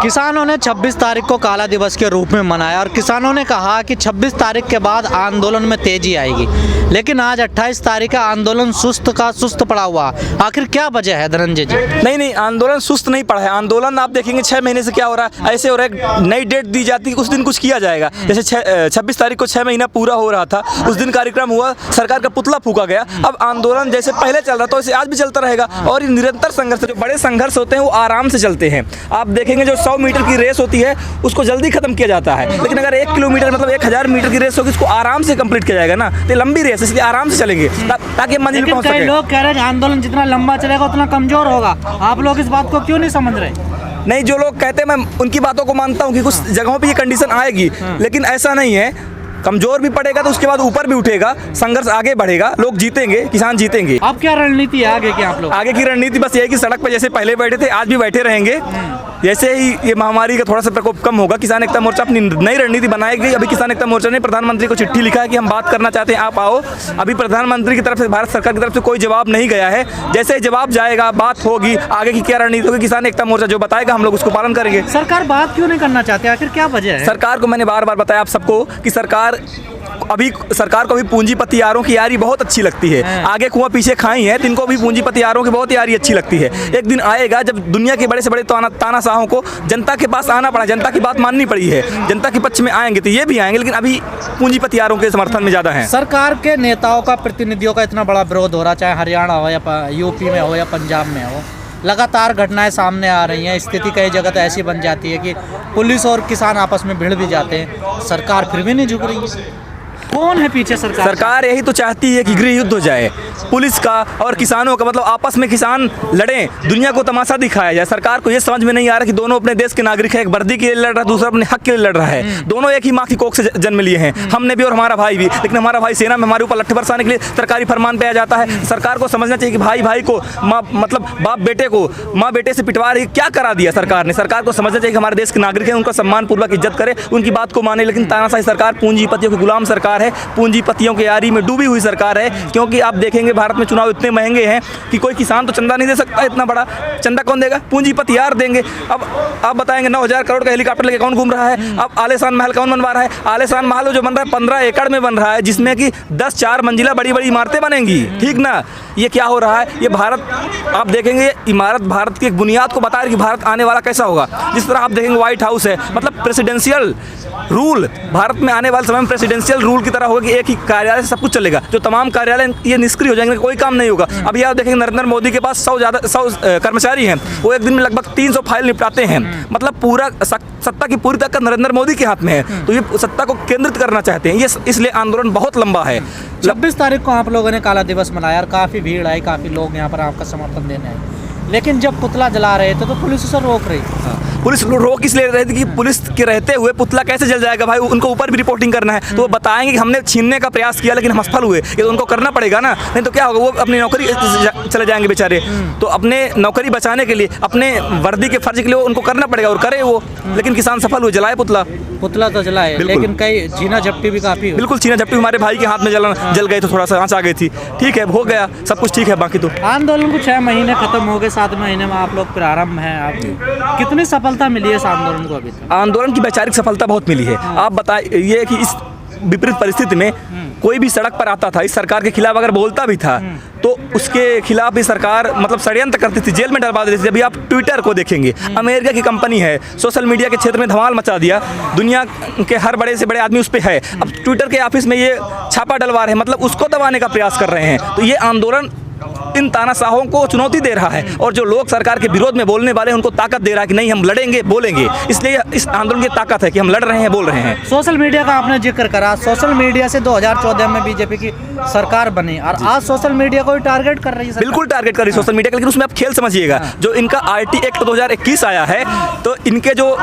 किसानों ने 26 तारीख को काला दिवस के रूप में मनाया और किसानों ने कहा कि 26 तारीख के बाद आंदोलन में तेजी आएगी, लेकिन आज 28 तारीख का आंदोलन सुस्त का सुस्त पड़ा हुआ। आखिर क्या वजह है धनंजय जी? नहीं, आंदोलन सुस्त नहीं पड़ा है। आंदोलन आप देखेंगे 6 महीने से क्या हो रहा है, ऐसे हो रहा है, नई डेट दी जाती है, उस दिन कुछ किया जाएगा। जैसे 26 तारीख को 6 महीना पूरा हो रहा था, उस दिन कार्यक्रम हुआ, सरकार का पुतला फूका गया। अब आंदोलन जैसे पहले चल रहा था वैसे आज भी चलता रहेगा। और ये निरंतर संघर्ष, जो बड़े संघर्ष होते हैं वो आराम से चलते हैं। आप देखेंगे जो 100 मीटर की रेस होती है उसको जल्दी खत्म किया जाता है, लेकिन अगर 1 किलोमीटर मतलब 1000 मीटर की रेस होगी उसको आराम से कंप्लीट किया जाएगा ना। तो लंबी रेस, इसलिए आराम से चलेंगे ताकि मंजिल पे पहुंच सके। लोग कह रहे हैं आंदोलन जितना लंबा चलेगा उतना कमजोर होगा। आप लोग इस बात को क्यों नहीं समझ रहे? नहीं, जो लोग कहते हैं मैं उनकी बातों को मानता हूँ कि कुछ जगहों पे ये कंडीशन आएगी, लेकिन ऐसा नहीं है। कमजोर भी पड़ेगा तो उसके बाद ऊपर भी उठेगा, संघर्ष आगे बढ़ेगा, लोग जीतेंगे, किसान जीतेंगे। अब क्या रणनीति है आगे की? आप लोग आगे की रणनीति बस ये है कि सड़क पर जैसे पहले बैठे थे आज भी बैठे रहेंगे। जैसे ही ये महामारी का थोड़ा सा प्रकोप कम होगा, किसान एकता मोर्चा अपनी नई रणनीति बनाएगी। अभी किसान एकता मोर्चा ने प्रधानमंत्री को चिट्ठी लिखा है कि हम बात करना चाहते हैं, आप आओ। अभी प्रधानमंत्री की तरफ से, भारत सरकार की तरफ से कोई जवाब नहीं गया है। जैसे ही जवाब जाएगा, बात होगी, आगे की क्या रणनीति होगी, किसान एकता मोर्चा जो बताएगा हम लोग उसको पालन करेंगे। सरकार बात क्यों नहीं करना चाहती? आखिर क्या वजह है? सरकार को मैंने बार बार बताया आप सबको कि सरकार को भी पूंजीपति यारों की यारी बहुत अच्छी लगती है। आगे कुआं पीछे खाई है, तो इनको भी पूंजीपति यारों की बहुत यारी अच्छी लगती है। एक दिन आएगा जब दुनिया के बड़े से बड़े तानाशाहों को जनता के पास आना पड़ा, जनता की बात माननी पड़ी है, जनता के पक्ष में आएंगे तो ये भी आएंगे, लेकिन अभी पूंजीपति यारों के समर्थन में ज्यादा है। सरकार के नेताओं का, प्रतिनिधियों का इतना बड़ा विरोध हो रहा, चाहे हरियाणा हो या यूपी में हो या पंजाब में हो, लगातार घटनाएं सामने आ रही हैं। स्थिति कई जगह तो ऐसी बन जाती है कि पुलिस और किसान आपस में भिड़ भी जाते हैं, सरकार फिर भी नहीं झुक रही है। कौन है पीछे? सरकार यही तो चाहती है कि गृह युद्ध हो जाए, पुलिस का और किसानों का, मतलब आपस में किसान लड़ें, दुनिया को तमाशा दिखाया जाए। सरकार को ये समझ में नहीं आ रहा कि दोनों अपने देश के नागरिक हैं, एक वर्दी के लिए लड़ रहा है, दूसरा अपने हक के लिए लड़ रहा है। दोनों एक ही माँ की कोख से जन्म लिए हैं, हमने भी और हमारा भाई भी, लेकिन हमारा भाई सेना में हमारे ऊपर लट्ठे बरसाने के लिए सरकारी फरमान पे आ जाता है। सरकार को समझना चाहिए कि भाई भाई को, माँ मतलब बाप बेटे को, माँ बेटे से पिटवा रही, क्या करा दिया सरकार ने। सरकार को समझना चाहिए कि हमारे देश के नागरिक हैं, उनका सम्मानपूर्वक इज्जत करे, उनकी बात को माने। लेकिन तानाशाही सरकार पूंजीपतियों की गुलाम सरकार है, पूंजीपतियों की यारी में डूबी हुई सरकार है। क्योंकि आप देखेंगे भारत में चुनाव इतने महंगे हैं कि कोई किसान तो चंदा नहीं दे सकता, इतना बड़ा चंदा कौन देगा? पूंजीपति यार देंगे। अब आप बताएंगे 9000 करोड़ का हेलीकॉप्टर लेके कौन घूम रहा है? अब आलीशान महल कौन बनवा रहा है? आलीशान महल जो बन रहा है 15 एकड़ में बन रहा है, जिसमें कि 10 4 मंजिला बड़ी बड़ी इमारतें बनेंगी, ठीक ना? ये क्या हो रहा है? ये भारत, आप देखेंगे इमारत भारत की एक बुनियाद को बता रही कि भारत आने वाला कैसा होगा। जिस तरह आप देखेंगे व्हाइट हाउस है, मतलब प्रेसिडेंशियल रूल, भारत में आने वाले समय में प्रेसिडेंशियल रूल की तरह होगा कि एक ही कार्यालय से सब कुछ चलेगा। जो तमाम कार्यालय ये निष्क्रिय हो जाएंगे, कोई काम नहीं होगा। अभी आप देखेंगे नरेंद्र मोदी के पास 100 कर्मचारी हैं, वो एक दिन में लगभग 300 फाइल निपटाते हैं। मतलब पूरा सत्ता की पूरी ताकत नरेंद्र मोदी के हाथ में है, तो ये सत्ता को केंद्रित करना चाहते हैं। ये इसलिए आंदोलन बहुत लंबा है। 26 तारीख को आप लोगों ने काला दिवस मनाया और काफ़ी भीड़ आई, काफ़ी लोग यहाँ पर आपका समर्थन देने आए, लेकिन जब पुतला जला रहे थे तो पुलिस उसे रोक रही थी। पुलिस रोक इसलिए रही थी कि पुलिस के रहते हुए पुतला कैसे जल जाएगा भाई, उनको ऊपर भी रिपोर्टिंग करना है। तो वो बताएंगे कि हमने छीनने का प्रयास किया लेकिन हम असफल हुए, ये तो उनको करना पड़ेगा ना, नहीं तो क्या होगा? वो अपनी नौकरी चले जाएंगे बेचारे। तो अपने नौकरी बचाने के लिए, अपने वर्दी के फर्ज के लिए उनको करना पड़ेगा और करे वो। लेकिन किसान सफल हुए, जलाए पुतला तो जलाए, लेकिन कई छीना झपटी भी काफ़ी। बिल्कुल छीना झपटी, हमारे भाई के हाथ में जल गए तो थोड़ा सा आँच आ गई थी, ठीक है, हो गया, सब कुछ ठीक है। बाकी तो आंदोलन को 6 महीने खत्म हो गए, 7 महीने में आप लोग प्रारंभ हैं। आप कितनी सफलता मिली है इस आंदोलन को? अभी आंदोलन की वैचारिक सफलता बहुत मिली है। आप बताइए कि इस विपरीत परिस्थिति में कोई भी सड़क पर आता था, इस सरकार के खिलाफ अगर बोलता भी था तो उसके खिलाफ भी सरकार मतलब षड्यंत्र करती थी, जेल में डलवा देती थी। अभी आप ट्विटर को देखेंगे, अमेरिका की कंपनी है, सोशल मीडिया के क्षेत्र में धमाल मचा दिया, दुनिया के हर बड़े से बड़े आदमी उस पर है। अब ट्विटर के ऑफिस में ये छापा डलवा रहे हैं, मतलब उसको दबाने का प्रयास कर रहे हैं। तो ये आंदोलन इन तानाशाहों को चुनौती दे रहा है, और जो लोग सरकार के विरोध में बोलने वाले हैं उनको ताकत दे रहा है कि नहीं, हम लड़ेंगे, बोलेंगे। इसलिए इस आंदोलन की ताकत है कि हम लड़ रहे हैं, बोल रहे हैं। सोशल मीडिया का आपने जिक्र करा, सोशल मीडिया से 2014 में बीजेपी की सरकार बनी और आज सोशल मीडिया को टारगेट कर रही है। बिल्कुल टारगेट कर रही है सोशल मीडिया, लेकिन उसमें आप खेल समझिएगा। जो इनका RT एक्ट 2021 आया है, तो इनके जो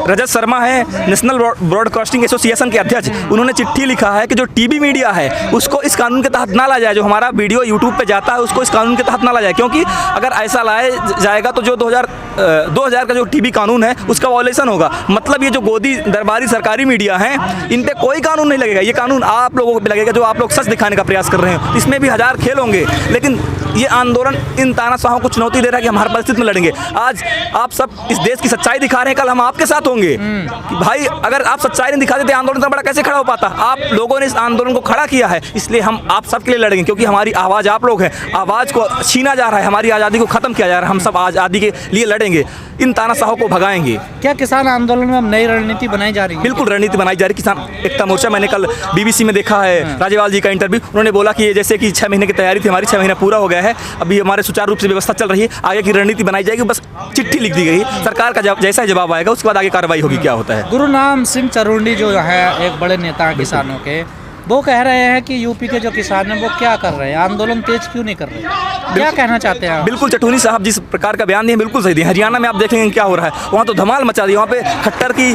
रजत शर्मा है, नेशनल ब्रॉडकास्टिंग एसोसिएशन के अध्यक्ष, उन्होंने चिट्ठी लिखा है कि जो टीवी मीडिया है उसको इस कानून के तहत ना लाया जाए। जो हमारा वीडियो यूट्यूब पे जाता है उसको इस कानून के तहत ना लाया जाए, क्योंकि अगर ऐसा लाया जाएगा तो जो 2000 का जो टीवी कानून है उसका वॉयलेशन होगा। मतलब ये जो गोदी दरबारी सरकारी मीडिया है, इन पे कोई कानून नहीं लगेगा। ये कानून आप लोगों पे लगेगा जो आप लोग सच दिखाने का प्रयास कर रहे हैं। इसमें भी 1000 खेल होंगे, लेकिन ये आंदोलन इन तानाशाहों को चुनौती दे रहा है कि हम हर परिस्थिति में लड़ेंगे। आज आप सब इस देश की सच्चाई दिखा रहे हैं, कल हम आपके साथ होंगे कि भाई अगर आप सच्चाई नहीं दिखाते तो आंदोलन इतना बड़ा कैसे खड़ा हो पाता। आप लोगों ने इस आंदोलन को खड़ा किया है, इसलिए हम आप सबके लिए लड़ेंगे, क्योंकि हमारी आवाज़ आप लोग हैं। आवाज़ को छीना जा रहा है, हमारी आज़ादी को ख़त्म किया जा रहा है। हम सब आज़ादी के लिए लड़ेंगे, इन तानाशाहों को भगाएंगे। क्या किसान आंदोलन में अब नई रणनीति बनाई जा रही है? बिल्कुल रणनीति बनाई जा रही है। किसान एकता मोर्चा, मैंने कल BBC में देखा है राज्यपाल जी का इंटरव्यू, उन्होंने बोला कि ये जैसे कि 6 महीने की तैयारी थी, हमारी 6 महीना पूरा हो गया है, अभी हमारे सुचारू रूप से व्यवस्था चल रही है, आगे की रणनीति बनाई जाएगी। बस चिट्ठी लिख दी गई, सरकार का जैसा जवाब आएगा उसके बाद आगे कार्रवाई होगी। क्या होता है? गुरुनाम सिंह चरुंडी जो है एक बड़े नेता हैं किसानों के, वो कह रहे हैं कि यूपी के जो किसान हैं वो क्या कर रहे हैं, आंदोलन तेज क्यों नहीं कर रहे, क्या कहना चाहते हैं? बिल्कुल चटूनी साहब जिस प्रकार का बयान दिए बिल्कुल सही दिए। हरियाणा में आप देखेंगे क्या हो रहा है, वहाँ तो धमाल मचा दी। वहाँ पे खट्टर की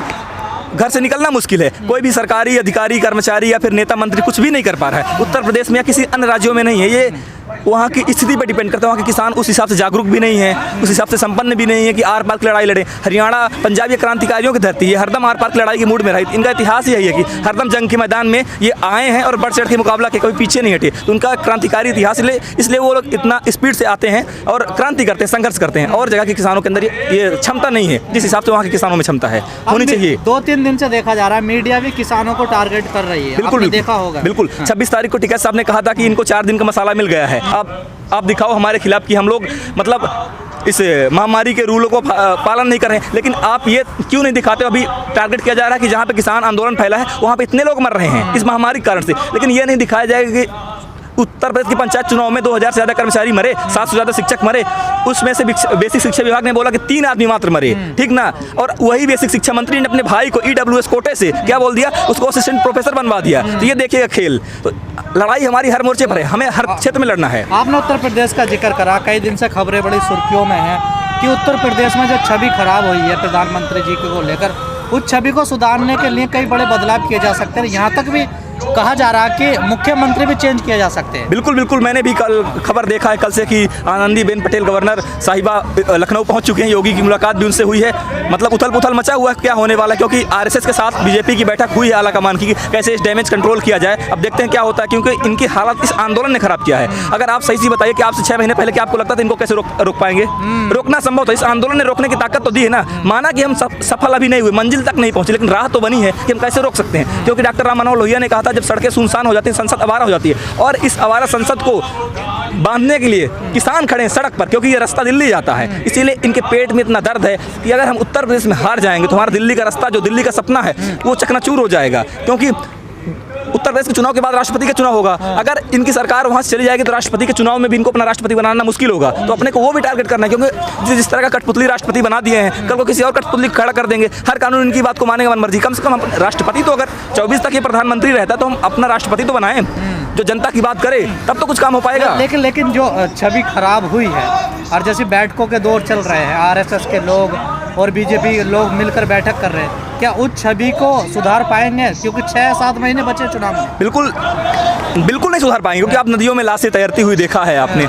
घर से निकलना मुश्किल है, कोई भी सरकारी अधिकारी कर्मचारी या फिर नेता मंत्री कुछ भी नहीं कर पा रहा है। उत्तर प्रदेश में या किसी अन्य राज्यों में नहीं है, ये वहाँ की स्थिति पर डिपेंड करता है। वहाँ के किसान उस हिसाब से जागरूक भी नहीं है, उस हिसाब से संपन्न भी नहीं है कि आर पार की लड़ाई लड़े। हरियाणा पंजाब ये क्रांतिकारियों की धरती है, हरदम आर पार की लड़ाई के मूड में रही। इनका इतिहास यही है कि हरदम जंग के मैदान में ये आए हैं और बढ़ चढ़ के मुकाबला के कभी पीछे नहीं हटे। तो उनका क्रांतिकारी इतिहास इसलिए वो लोग इतना स्पीड से आते हैं और क्रांति करते हैं, संघर्ष करते हैं। और जगह के किसानों के अंदर ये क्षमता नहीं है जिस हिसाब से वहाँ के किसानों में क्षमता है, होनी चाहिए। 2-3 दिन से देखा जा रहा है मीडिया भी किसानों को टारगेट कर रही है, बिल्कुल देखा होगा। बिल्कुल 26 तारीख को टिकैत साहब ने कहा था कि इनको 4 दिन का मसाला मिल गया है। आप दिखाओ हमारे खिलाफ कि हम लोग मतलब इस महामारी के रूलों को पालन नहीं कर रहे हैं, लेकिन आप ये क्यों नहीं दिखाते? अभी टारगेट किया जा रहा है कि जहाँ पे किसान आंदोलन फैला है वहाँ पे इतने लोग मर रहे हैं इस महामारी के कारण से, लेकिन ये नहीं दिखाया जाएगा कि उत्तर प्रदेश की पंचायत चुनाव में 2000 से ज़्यादा कर्मचारी मरे, 700 से ज़्यादा शिक्षक मरे, उसमें से बेसिक शिक्षा विभाग ने बोला कि 3 आदमी मात्र मरे, ठीक ना। और वही बेसिक शिक्षा मंत्री ने अपने भाई को EWS कोटे से क्या बोल दिया, उसको असिस्टेंट प्रोफेसर बनवा दिया। तो ये देखिएगा खेल। तो लड़ाई हमारी हर मोर्चे पर है, हमें हर क्षेत्र में लड़ना है। आपने उत्तर प्रदेश का जिक्र करा, कई दिन से खबरें बड़ी सुर्खियों में हैं कि उत्तर प्रदेश में जो छवि खराब हुई है प्रधानमंत्री जी को लेकर, उस छवि को सुधारने के लिए कई बड़े बदलाव किए जा सकते हैं। यहाँ तक भी कहा जा रहा है कि मुख्यमंत्री भी चेंज किया जा सकते हैं। बिल्कुल बिल्कुल, मैंने भी कल खबर देखा है कल से कि आनंदीबेन पटेल गवर्नर साहिबा लखनऊ पहुंच चुके हैं, योगी की मुलाकात भी उनसे हुई है। मतलब उथल पुथल मचा हुआ है क्या होने वाला है, क्योंकि RSS के साथ BJP की बैठक हुई है आला कमान की कि कैसे इस डैमेज कंट्रोल किया जाए। अब देखते हैं क्या होता है, क्योंकि इनकी हालत इस आंदोलन ने खराब किया है। अगर आप सही से बताइए कि आपसे 6 महीने पहले क्या आपको लगता था इनको कैसे रोक पाएंगे? रोकना संभव था। इस आंदोलन ने रोकने की ताकत तो दी है ना। माना कि हम सफल अभी नहीं हुए, मंजिल तक नहीं पहुंचे, लेकिन राह तो बनी है कि हम कैसे रोक सकते हैं। क्योंकि डॉक्टर राम मनोहर लोहिया ने कहा था जब सड़कें सुनसान हो जाती है संसद आवारा हो जाती है, और इस आवारा संसद को बांधने के लिए किसान खड़े हैं सड़क पर, क्योंकि ये रास्ता दिल्ली जाता है। इसीलिए इनके पेट में इतना दर्द है कि अगर हम उत्तर प्रदेश में हार जाएंगे तो हमारा दिल्ली का रास्ता, जो दिल्ली का सपना है, वो चकनाचूर हो जाएगा। क्योंकि उत्तर प्रदेश के चुनाव के बाद राष्ट्रपति का चुनाव होगा। अगर इनकी सरकार वहाँ से चली जाएगी तो राष्ट्रपति के चुनाव में भी इनको अपना राष्ट्रपति बनाना मुश्किल होगा। तो अपने को वो भी टारगेट करना है, क्योंकि जिस तरह का कठपुतली राष्ट्रपति बना दिए हैं, कल को किसी और कठपुतली खड़ा कर देंगे। हर कानून इनकी बात को मानेगा मनमर्जी। कम से कम राष्ट्रपति तो अगर 24 तक ये प्रधानमंत्री रहता है तो हम अपना राष्ट्रपति तो बनाएं जो जनता की बात करे, तब तो कुछ काम हो पाएगा। लेकिन जो छवि खराब हुई है और जैसे बैठकों के दौर चल रहे हैं, RSS के लोग और BJP लोग मिलकर बैठक कर रहे हैं, क्या उस छवि को सुधार पाएंगे? क्योंकि 6-7 महीने बचे चुनाव में। बिल्कुल नहीं सुधार पाएंगे, क्योंकि आप नदियों में लाशें तैरती हुई देखा है आपने,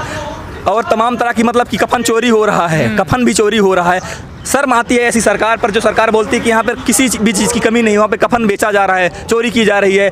और तमाम तरह की मतलब कि कफन चोरी हो रहा है, कफन भी चोरी हो रहा है। शर्म आती है ऐसी सरकार पर जो सरकार बोलती है कि यहाँ पर किसी भी चीज़ की कमी नहीं, वहाँ पे कफन बेचा जा रहा है, चोरी की जा रही है,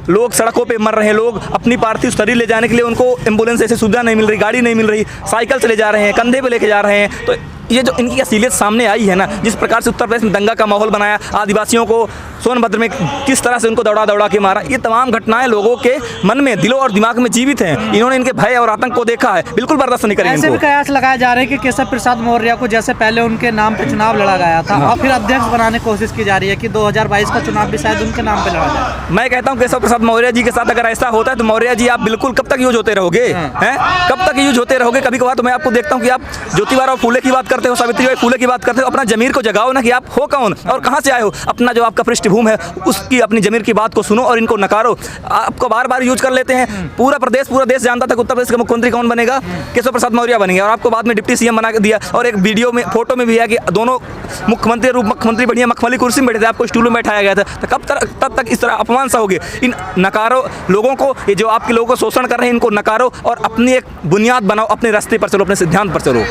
लोग सड़कों पे मर रहे हैं, लोग अपनी पार्थिव शरीर ले जाने के लिए उनको एम्बुलेंस ऐसे सुविधा नहीं मिल रही, गाड़ी नहीं मिल रही, साइकिल से ले जा रहे हैं, कंधे पे लेके जा रहे हैं। तो ये जो इनकी असलियत सामने आई है ना, जिस प्रकार से उत्तर प्रदेश में दंगा का माहौल बनाया, आदिवासियों को सोनभद्र में किस तरह से उनको दौड़ा के मारा, ये तमाम घटनाएं लोगों के मन में, दिलों और दिमाग में जीवित हैं। इन्होंने इनके भय और आतंक को देखा है, बिल्कुल बर्दाश्त नहीं करेंगे। ऐसे भी कयास लगाए जा रहे हैं कि केशव प्रसाद मौर्य को जैसे पहले उनके नाम पे चुनाव लड़ा गया था और फिर अध्यक्ष बनाने की कोशिश की जा रही है कि 2022 का चुनाव भी शायद उनके नाम पे लड़ा जाए। मैं कहता हूँ केशव प्रसाद मौर्य जी के साथ अगर ऐसा होता है तो मौर्य जी आप बिल्कुल कब तक यूज होते रहोगे, हैं? कब तक यूज होते रहोगे? कभी कभार तो मैं आपको देखता हूँ कि आप ज्योतिबा फूले की बात करते हो, सावित्रीबाई फूले की बात करते हो। अपना जमीर को जगाओ ना कि आप हो कौन और कहाँ से आए हो। अपना जो आपका पृष्ठभूमि है उसकी, अपनी जमीर की बात को सुनो और इनको नकारो। आपको बार बार यूज कर लेते हैं। पूरा देश जानता था कि उत्तर प्रदेश का मुख्यमंत्री कौन बनेगा, केशव प्रसाद मौर्य बनेंगे, और आपको बाद में डिप्टी CM बना दिया। और एक वीडियो में, फोटो में भी है कि दोनों मुख्यमंत्री और उप मुख्यमंत्री बढ़िया मखमली कुर्सी में बैठे थे, आपको स्टूल में बैठाया गया था। तो तब तक इस तरह अपमान सा होगे। इन नकारो लोगों को, ये जो आपके लोगों को शोषण कर रहे हैं, इनको नकारो और अपनी एक बुनियाद बनाओ, अपने रास्ते पर चलो, अपने सिद्धांत पर चलो।